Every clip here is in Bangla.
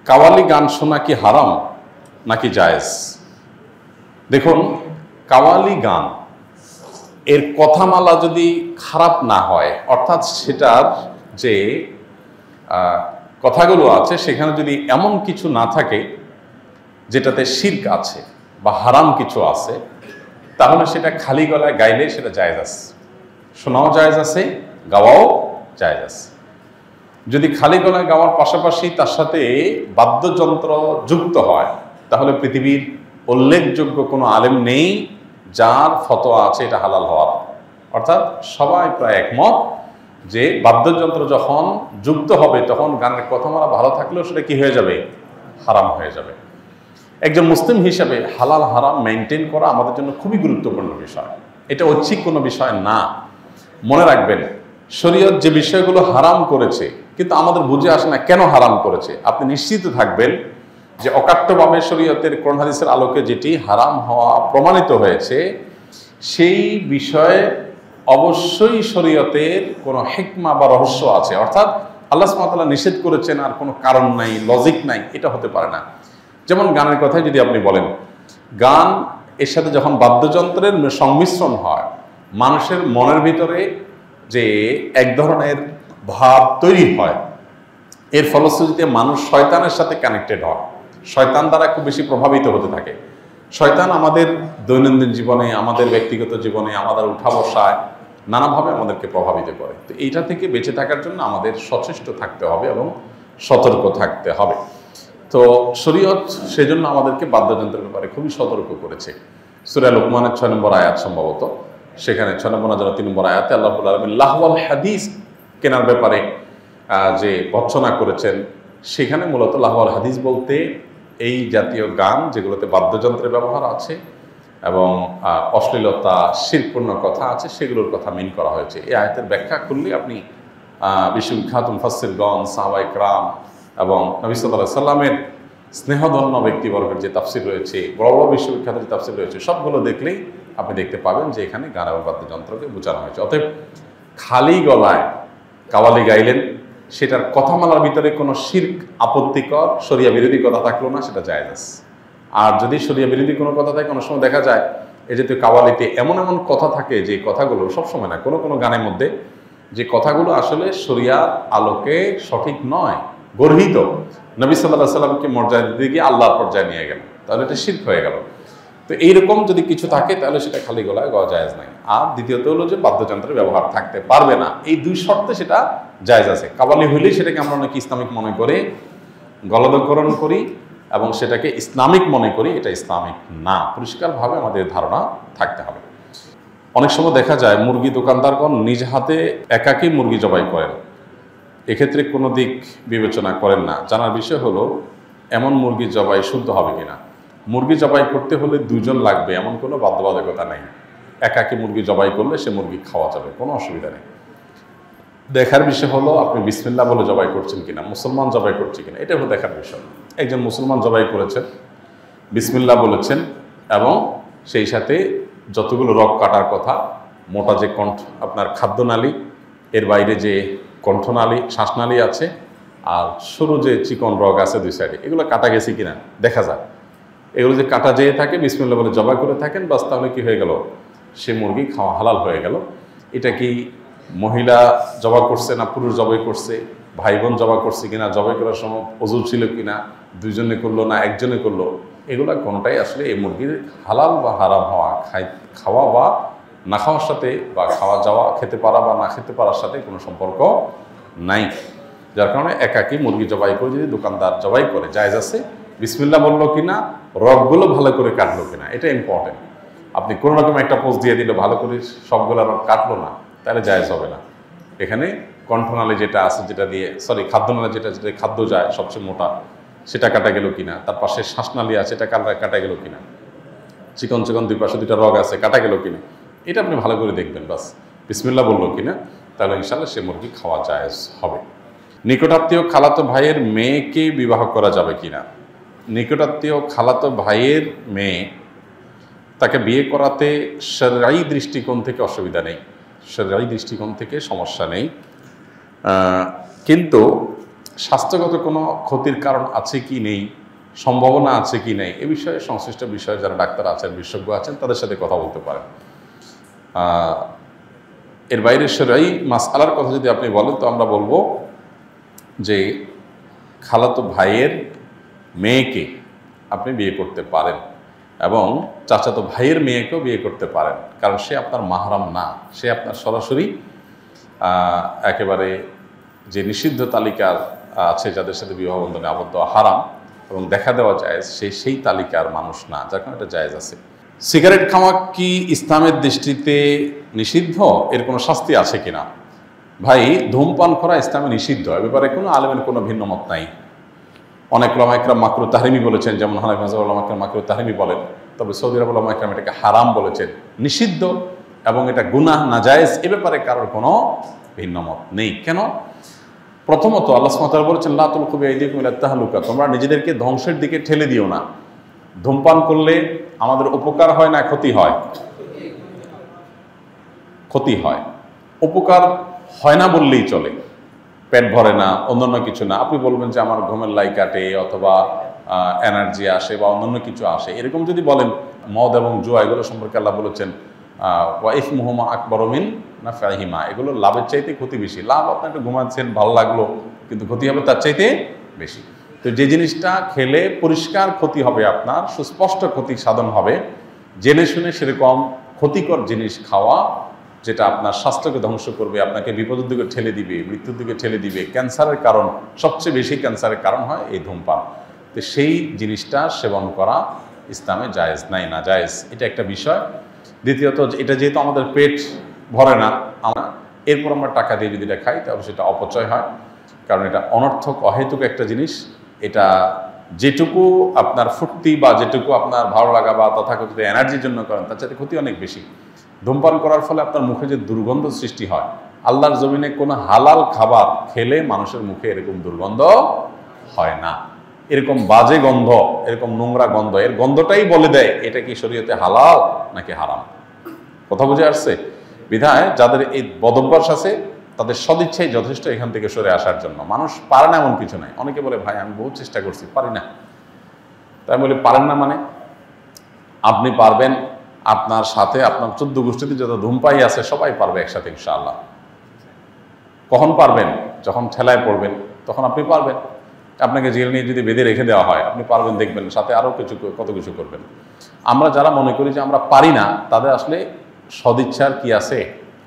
কাওয়ালি গান শোনা কি হারাম নাকি জায়েজ? দেখুন, কাওয়ালি গান এর কথামালা যদি খারাপ না হয়, অর্থাৎ সেটার যে কথাগুলো আছে সেখানে যদি এমন কিছু না থাকে যেটাতে শিরক আছে বা হারাম কিছু আছে, তাহলে সেটা খালি গলায় গাইলে সেটা জায়েজ আছে, শোনাও জায়েজ আছে, গাওয়াও জায়েজ আছে। যদি খালি গলায় গাওয়ার পাশাপাশি তার সাথে বাদ্যযন্ত্র যুক্ত হয়, তাহলে পৃথিবীর উল্লেখযোগ্য কোনো আলেম নেই যার ফতোয়া আছে এটা হালাল হওয়ার। অর্থাৎ সবাই প্রায় একমত যে বাদ্যযন্ত্র যখন যুক্ত হবে তখন গানের কথামালা ভালো থাকলেও সেটা কি হয়ে যাবে? হারাম হয়ে যাবে। একজন মুসলিম হিসাবে হালাল হারাম মেনটেন করা আমাদের জন্য খুবই গুরুত্বপূর্ণ বিষয়। এটা ঐচ্ছিক কোনো বিষয় না। মনে রাখবেন, শরীয়ত যে বিষয়গুলো হারাম করেছে কিন্তু আমাদের বুঝে আসে না কেন হারাম করেছে, আপনি নিশ্চিত থাকবেন যে অকাট্যভাবে শরীয়তের কোরআন হাদিসের আলোকে যেটি হারাম হওয়া প্রমাণিত হয়েছে সেই বিষয়ে অবশ্যই শরীয়তের কোনো হিকমা বা রহস্য আছে। অর্থাৎ আল্লাহ সুবহানাহু ওয়া তাআলা নিষেধ করেছেন আর কোনো কারণ নাই, লজিক নাই, এটা হতে পারে না। যেমন গানের কথাই যদি আপনি বলেন, গান এর সাথে যখন বাদ্যযন্ত্রের সংমিশ্রণ হয়, মানুষের মনের ভিতরে যে এক ধরনের ভাব তৈরি হয়, এর ফলশ্রুতিতে মানুষ শয়তানের সাথে কানেক্টেড হয়, শয়তান দ্বারা খুব বেশি প্রভাবিত হতে থাকে। শয়তান আমাদের দৈনন্দিন জীবনে, আমাদের ব্যক্তিগত জীবনে, আমাদের উঠা বসায় নানাভাবে আমাদেরকে প্রভাবিত করে। তো এইটা থেকে বেঁচে থাকার জন্য আমাদের সচেষ্ট থাকতে হবে এবং সতর্ক থাকতে হবে। তো শরীয়ত সেজন্য আমাদেরকে বাদ্যযন্ত্রের ব্যাপারে খুবই সতর্ক করেছে। সূরা লোকমানের 6 নম্বর আয়াত সম্ভবত, সেখানে 6 নম্বর না 3 নম্বর আয়াতে আল্লাহ রাব্বুল আলামিন লাহওয়াল হাদিস কেনার ব্যাপারে যে ভর্ৎসনা করেছেন, সেখানে মূলত লাহওয়াল হাদিস বলতে এই জাতীয় গান যেগুলোতে বাদ্যযন্ত্রের ব্যবহার আছে এবং অশ্লীলতা, শিরকপূর্ণ কথা আছে, সেগুলোর কথা মিন করা হয়েছে। এই আয়াতের ব্যাখ্যা করলে আপনি বিশ্ববিখ্যাত মুফাসসিরগণ, সাহাবায়ে কেরাম এবং নবী সাল্লাল্লাহু আলাইহি সাল্লামের স্নেহধন্য ব্যক্তিবর্গের যে তাফসির রয়েছে, বড় বড় বিশ্ববিখ্যাত যে তাফসির রয়েছে, সবগুলো দেখলেই আপনি দেখতে পাবেন যে এখানে গান এবং বাদ্যযন্ত্রকে বোঝানো হয়েছে। অতএব খালি গলায় কাওয়ালি গাইলেন, সেটার কথামালার ভিতরে কোনো শিরক, আপত্তিকর, শরিয়া বিরোধী কথা থাকলো না, সেটা জায়েজ আছে। আর যদি শরিয়া বিরোধী কোনো কথা থাকে, অনেক সময় দেখা যায় এই যে কাওয়ালিতে এমন এমন কথা থাকে যে কথাগুলো সবসময় না, কোনো কোনো গানের মধ্যে যে কথাগুলো আসলে শরিয়ার আলোকে সঠিক নয়, গর্হিত, নবী সাল্লাল্লাহু আলাইহি সাল্লামকে মর্যাদা দিতে গিয়ে আল্লাহর পর্যায়ে নিয়ে গেল, তাহলে এটা শিরক হয়ে গেল। তো এইরকম যদি কিছু থাকে তাহলে সেটা খালি গলায় গাওয়া জায়েজ নাই। আর দ্বিতীয়ত হলো যে বাদ্যযন্ত্রের ব্যবহার থাকতে পারবে না, এই দুই শর্তে সেটা জায়েজ আছে। কাওয়ালি হইলেই সেটাকে আমরা অনেকে ইসলামিক মনে করে গলদকরণ করি এবং সেটাকে ইসলামিক মনে করি, এটা ইসলামিক না। পরিষ্কারভাবে আমাদের ধারণা থাকতে হবে। অনেক সময় দেখা যায় মুরগি দোকানদারগণ নিজ হাতে একাকী মুরগি জবাই করেন, এক্ষেত্রে কোনো দিক বিবেচনা করেন না। জানার বিষয় হলো এমন মুরগি জবাই শুদ্ধ হবে কিনা। মুরগি জবাই করতে হলে দুজন লাগবে এমন কোনো বাধ্যবাধকতা নেই। একাকী মুরগি জবাই করলে সে মুরগি খাওয়া যাবে, কোনো অসুবিধা নেই। দেখার বিষয় হলো আপনি বিসমিল্লাহ বলে জবাই করছেন কিনা, মুসলমান জবাই করছে কিনা, এটা হলো দেখার বিষয়। একজন মুসলমান জবাই করেছেন, বিসমিল্লাহ বলেছেন এবং সেই সাথে যতগুলো রগ কাটার কথা, মোটা যে কণ্ঠ আপনার খাদ্যনালী, এর বাইরে যে কণ্ঠনালী, শ্বাসনালী আছে, আর সরু যে চিকন রগ আছে দুই সাইডে, এগুলো কাটা গেছে কিনা দেখা যায়। এগুলো যে কাটা যেয়ে থাকে, বিসমিল্লাহ বলে জবাই করে থাকেন, বাস তাহলে কি হয়ে গেল, সে মুরগি খাওয়া হালাল হয়ে গেল। এটা কি মহিলা জবাই করছে না পুরুষ জবাই করছে, ভাই বোন জবাই করছে কিনা, জবাই করার সময় ওযু ছিল কিনা, দুইজনে করলো না একজনে করলো, এগুলা কোনটাই আসলে এই মুরগির হালাল বা হারাম হওয়া, খাওয়া বা না খাওয়ার সাথে, বা খাওয়া যাওয়া, খেতে পারা বা না খেতে পারার সাথে কোনো সম্পর্ক নাই। যার কারণে একাকী মুরগি জবাই করে যদি দোকানদার জবাই করে, জায়েজ আছে। বিসমিল্লাহ বললো কিনা, রগগুলো ভালো করে কাটলো কিনা, এটা ইম্পর্টেন্ট। আপনি কোনো রকম একটা পোস্ট দিয়ে দিল, ভালো করে সবগুলো রগ কাটলো না, তাহলে জায়েজ হবে না। এখানে কণ্ঠনালী যেটা আছে, যেটা দিয়ে খাদ্যনালী যেটা খাদ্য যায় সবচেয়ে মোটা, সেটা কাটা গেল কিনা, তার পাশে শ্বাসনালী আছে, এটা কাটা গেল কিনা, চিকন চিকন দুই পাশে দুইটা রগ আছে, কাটা গেল কিনা, এটা আপনি ভালো করে দেখবেন। বাস বিসমিল্লাহ বললো কিনা, তাহলে ইনশাআল্লাহ সে মুরগি খাওয়া জায়েজ হবে। নিকটাত্মীয় খালাতো ভাইয়ের মেয়েকে বিবাহ করা যাবে কিনা? নিকটাত্মীয় খালাতো ভাইয়ের মেয়ে, তাকে বিয়ে করাতে শরঈ দৃষ্টিকোণ থেকে অসুবিধা নেই, শরঈ দৃষ্টিকোণ থেকে সমস্যা নেই। কিন্তু স্বাস্থ্যগত কোনো ক্ষতির কারণ আছে কি নেই, সম্ভাবনা আছে কি নেই, এ বিষয়ে সংশ্লিষ্ট বিষয়ে যারা ডাক্তার আছেন, বিশেষজ্ঞ আছেন, তাদের সাথে কথা বলতে পারেন। এর বাইরে শরঈ মাসআলার কথা যদি আপনি বলেন, তো আমরা বলবো যে খালাতো ভাইয়ের মেয়েকে আপনি বিয়ে করতে পারেন এবং চাচাতো ভাইয়ের মেয়েকেও বিয়ে করতে পারেন, কারণ সে আপনার মাহরাম না, সে আপনার সরাসরি একেবারে যে নিষিদ্ধ তালিকার আছে যাদের সাথে বিবাহ বন্ধনে আবদ্ধ হারাম এবং দেখা দেওয়া জায়েজ, সেই তালিকার মানুষ না, যার কারণে এটা জায়েজ আছে। সিগারেট খাওয়া কি ইসলামের দৃষ্টিতে নিষিদ্ধ? এর কোনো শাস্তি আছে কিনা? ভাই, ধূমপান করা ইসলামে নিষিদ্ধ, এ ব্যাপারে কোনো আলেমের কোনো ভিন্ন মত নাই। অনেক ওলামা ইকরাম মাকরুহ তাহরিমি বলেছেন, যেমন হানাফি মাযহাবের ওলামা ইকরাম মাকরুহ তাহরিমি বলেন, তবে সৌদি আরবের ওলামা ইকরাম এটাকে হারাম বলেছেন, নিষিদ্ধ এবং এটা গুনাহ নাজায়েজ, এ ব্যাপারে কারোর কোনো ভিন্ন মত নেই। কেন? প্রথমত আল্লাহ সুবহানাহু ওয়া তাআলা বলেছেন, লা তুলকু বিআইদিকুম ইলা তাহলুকা, তোমরা নিজেদেরকে ধ্বংসের দিকে ঠেলে দিও না। ধূমপান করলে আমাদের উপকার হয় না ক্ষতি হয়? ক্ষতি হয়। উপকার হয় না বললেই চলে, পেট ভরে না, অন্যান্য কিছু না। আপনি বলবেন যে আমার ঘুমের লাই কাটে অথবা এনার্জি আসে বা অন্যান্য কিছু আসে, এরকম যদি বলেন, মদ এবং জুয়া এগুলো সম্পর্কে আল্লাহ বলেছেন ওয়া ইসমুহুমা আকবারু মিন নাফইহিমা, এগুলো লাভের চাইতে ক্ষতি বেশি। লাভ আপনি একটু ঘুমাচ্ছেন, ভালো লাগলো, কিন্তু ক্ষতি হবে তার চাইতে বেশি। তো যে জিনিসটা খেলে পরিষ্কার ক্ষতি হবে, আপনার সুস্পষ্ট ক্ষতি সাধন হবে, জেনে শুনে সেরকম ক্ষতিকর জিনিস খাওয়া, যেটা আপনার স্বাস্থ্যকে ধ্বংস করবে, আপনাকে বিপদের দিকে ঠেলে দিবে, মৃত্যুর দিকে ঠেলে দিবে, ক্যান্সারের কারণ, সবচেয়ে বেশি ক্যান্সারের কারণ হয় এই ধূমপান। তো সেই জিনিসটা সেবন করা ইসলামে জায়েজ নাই, না জায়েজ, এটা একটা বিষয়। দ্বিতীয়ত, এটা যেহেতু আমাদের পেট ভরে না, এরপর আমরা টাকা দিয়ে যদি এটা খাই, তাহলে সেটা অপচয় হয়, কারণ এটা অনর্থক অহেতুক একটা জিনিস। এটা যেটুকু আপনার ফুর্তি বা যেটুকু আপনার ভালো লাগা বা তথাকথিত এনার্জির জন্য করেন, তার চাইতে ক্ষতি অনেক বেশি। ধূমপান করার ফলে আপনার মুখে যে দুর্গন্ধ সৃষ্টি হয়, আল্লাহর জমিনে কোনো হালাল খাবার খেলে মানুষের মুখে এরকম দুর্গন্ধ হয় না। এরকম বাজে গন্ধ, এরকম নোংরা গন্ধ, এর গন্ধটাই বলে দেয় এটা কি শরীয়তে হালাল নাকি হারাম। কথা বুঝে আসছে? বিধায় যাদের এই বদভ্যাস আছে, তাদের সদিচ্ছাই যথেষ্ট এখান থেকে সরে আসার জন্য। মানুষ পারে না এমন কিছু নাই। অনেকে বলে, ভাই আমি বহু চেষ্টা করছি, পারি না। তাই বলে পারেন না মানে? আপনি পারবেন, আপনার সাথে আপনার 14 গোষ্ঠীতে যত ধূমপাই আছে সবাই পারবে একসাথে ইনশাআল্লাহ। কখন পারবেন? যখন ঠেলায় পড়বেন, তখন আপনি পারবেন। আপনাকে জেল নিয়ে যদি বেঁধে রেখে দেওয়া হয়, আপনি পারবেন, দেখবেন সাথে আরও কত কিছু করবেন। আমরা যারা মনে করি যে আমরা পারি না, তাদের আসলে সদিচ্ছার কি আছে,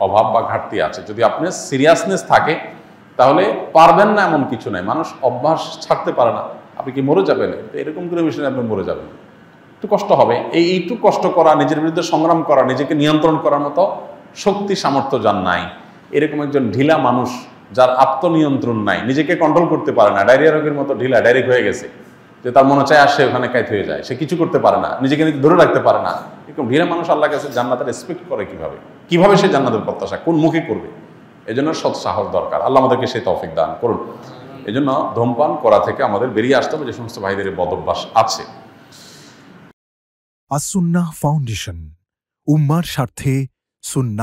অভাব বা ঘাটতি আছে। যদি আপনার সিরিয়াসনেস থাকে, তাহলে পারবেন না এমন কিছু নাই। মানুষ অভ্যাস ছাড়তে পারে না। আপনি কি মরে যাবেন? এরকম করে বিষয়ে আপনি মরে যাবেন, একটু কষ্ট হবে। এইটু কষ্ট করা, নিজের বিরুদ্ধে সংগ্রাম করা, নিজেকে নিয়ন্ত্রণ করার মতো শক্তি সামর্থ্য যার নাই, এরকম একজন ঢিলা মানুষ, যার আত্মনিয়ন্ত্রণ নাই, নিজেকে কন্ট্রোল করতে পারে না, ডায়রিয়া রোগের মতো ঢিলা, ডাইরেক্ট হয়ে গেছে, যে তার মনে চায় আসে ওখানে কাইত হয়ে যায়, সে কিছু করতে পারে না, নিজেকে ধরে রাখতে পারে না, এরকম ঢিলা মানুষ আল্লাহর কাছে জান্নাতের এক্সপেক্ট করে কিভাবে সে জান্নাতের প্রত্যাশা কোন মুখে করবে? এজন্য সৎ সাহস দরকার। আল্লাহ আমাদেরকে সেই তৌফিক দান করুন। এজন্য ধূমপান করা থেকে আমাদের বেরিয়ে আসতে হবে, যে সমস্ত ভাইদের বদভ্যাস আছে। আস-সুন্নাহ ফাউন্ডেশন, উম্মার স্বার্থে সুন্নাহ।